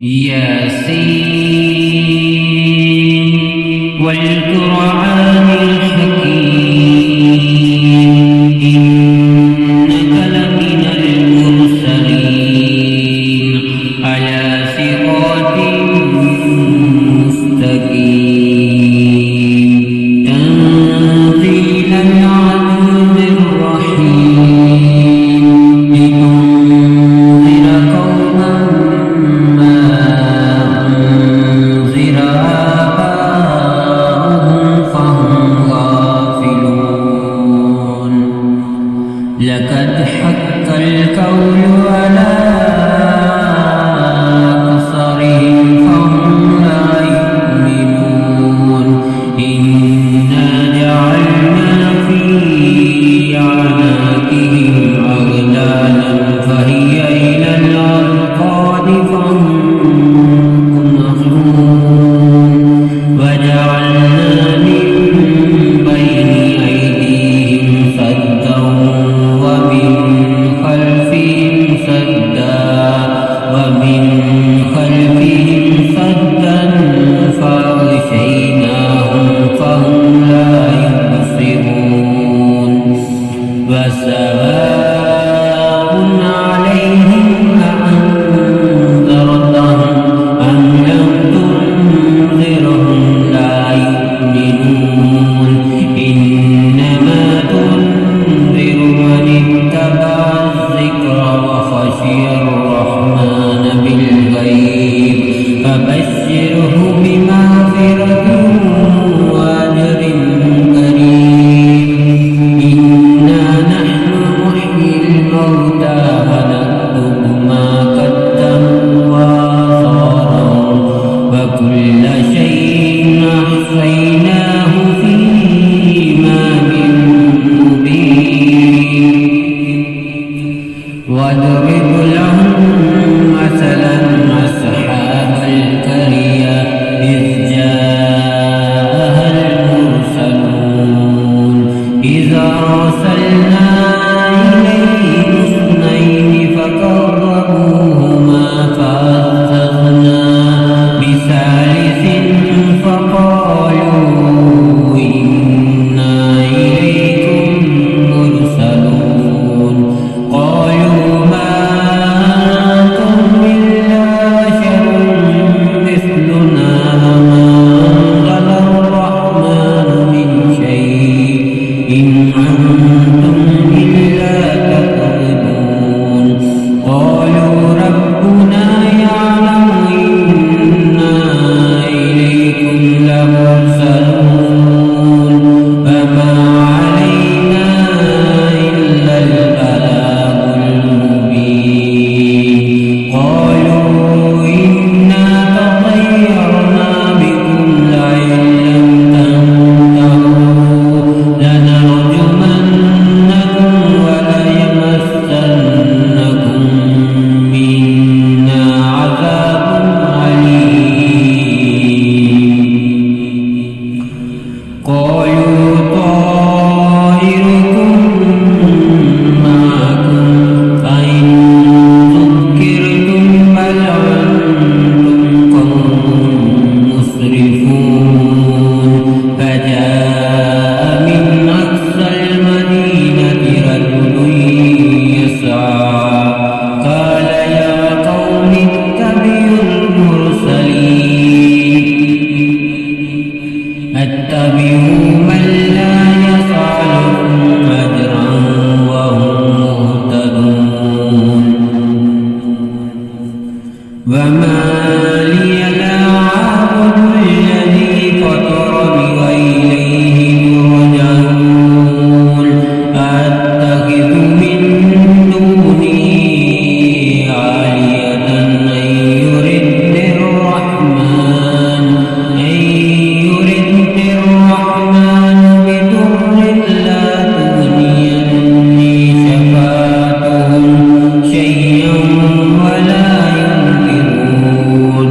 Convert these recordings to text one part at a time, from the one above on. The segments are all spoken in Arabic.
ياسين والقرآن الحكيم إنك لمن المرسلين على صراط مستقيم تنزيل العزيز الرحيم لتنذر قوما ما أنذر آباؤهم فهم غافلون لقد حق القول على أكثرهم فهم لا يؤمنون إنا جعلنا في أعناقهم أغلالا فهي إلى الأذقان فهم مقمحون وجعلنا من بين أيديهم سدا ومن خلفهم سدا فأغشيناهم فهم لا يبصرون وسواء عليهم أأنذرتهم أم لم تنذرهم لا يؤمنون إنما تنذر من اتبع الذكر وخشي الرحمن بالغيب فبشره بمغفرة وأجر كريم إنا نحن نحيي الموتى ونكتب ما قدموا وآثارهم وكل شيء أحصيناه في إمام مبين واضرب لهم مثلا أصحاب القرية إذ جاءها المرسلون إذا أرسلنا إليهم اثنين فكذبوهما فعززنا بثالث فقالوا إنا إليكم مرسلون قالوا ما أنتم إلا بشر مثلنا ما أنزل الرحمن من شيء إن أنتم إلا تكذبون قالوا ربنا يعلم إنا إليكم لمرسلون فما علينا إلا البلاغ المبين قالوا إنا تطيرنا بكم لئن لم تنتهوا لنرجمنكم وليمسنكم منا عذاب أليم قالوا طائركم معكم فإن ذكرتم بل أنتم قوم مسرفون فجاء من أقصى المدينة رجل يسعى قال يا قوم اتبعوا اتبعوا من لا يسألكم أجرا وهم مهتدون وما لي لا أعبد الذي فطرني وإليه ترجعون أتخذ من دونه آلهة أن يردني الرحمن بضر لا تغني عني شفاعتهم شيئا ولا ينقذون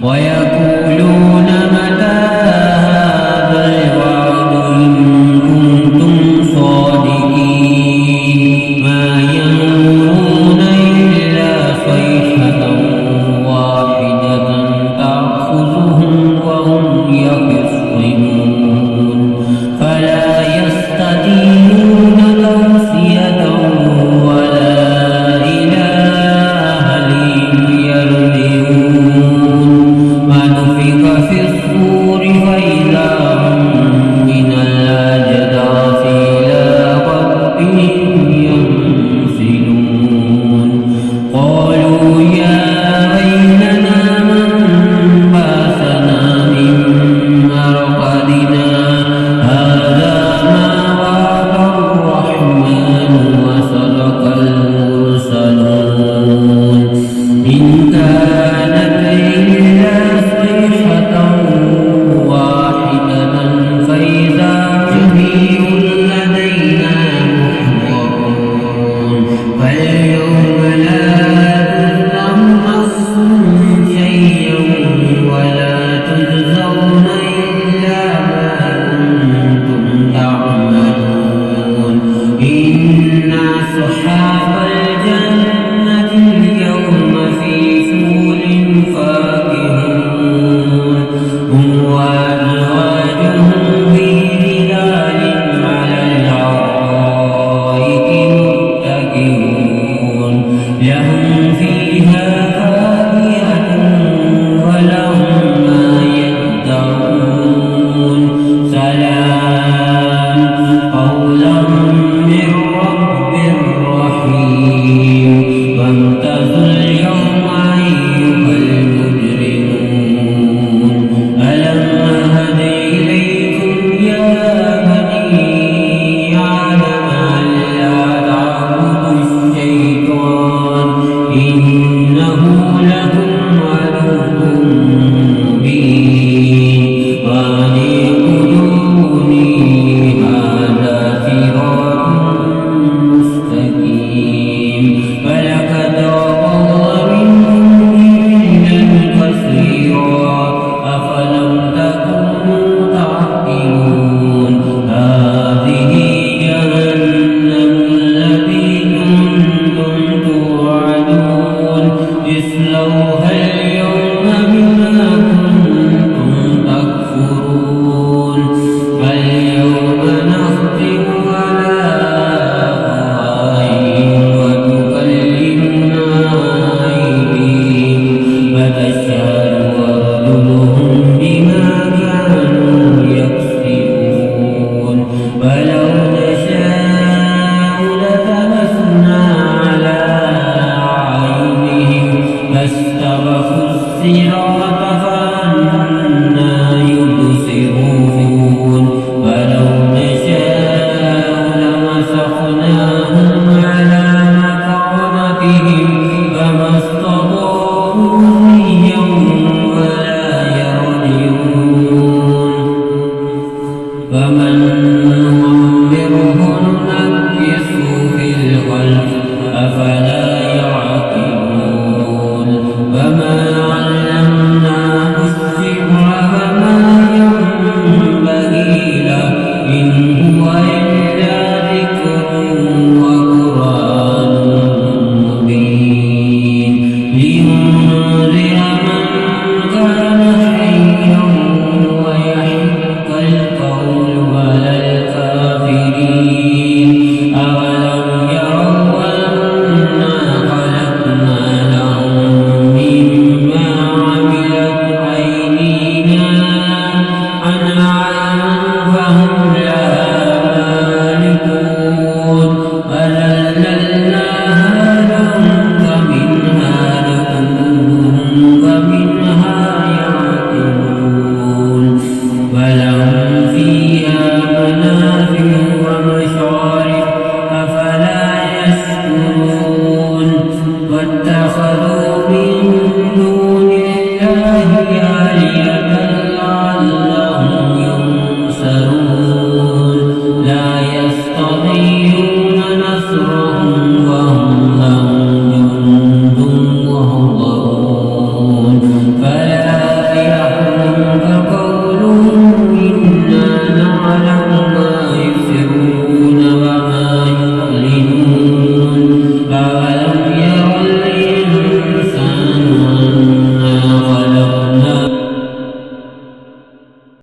ويقولون